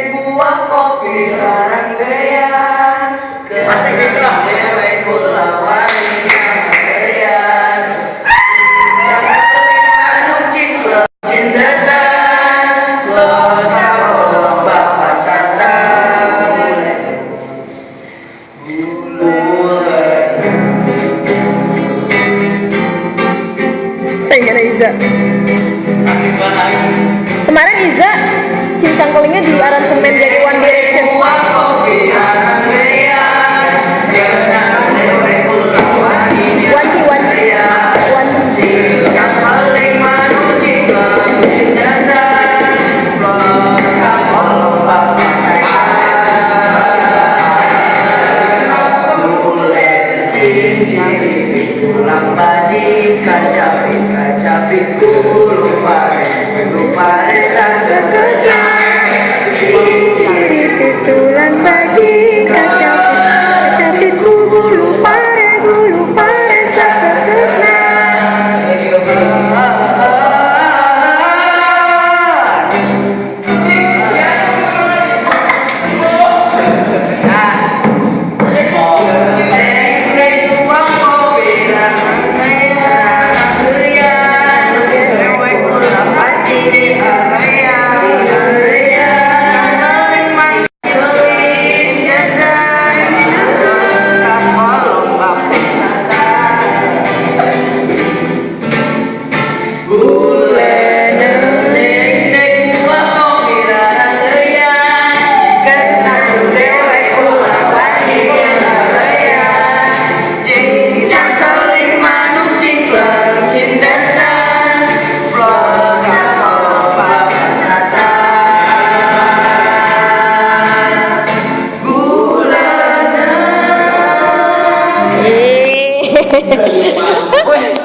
Buah kopi rangkaian dewek kula warian jangan manuk ciklek cindetan los kalau bapak santan bulan. Saya nggak ada Iza. Kemarin Iza cincang kelingnya di aransemen jadi One Direction. Kacapiku lupa rasa sekedar ciri tulang baji kacapiku lupa rasa sekedar.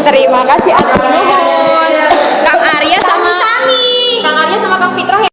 Terima kasih Atur Nuhun.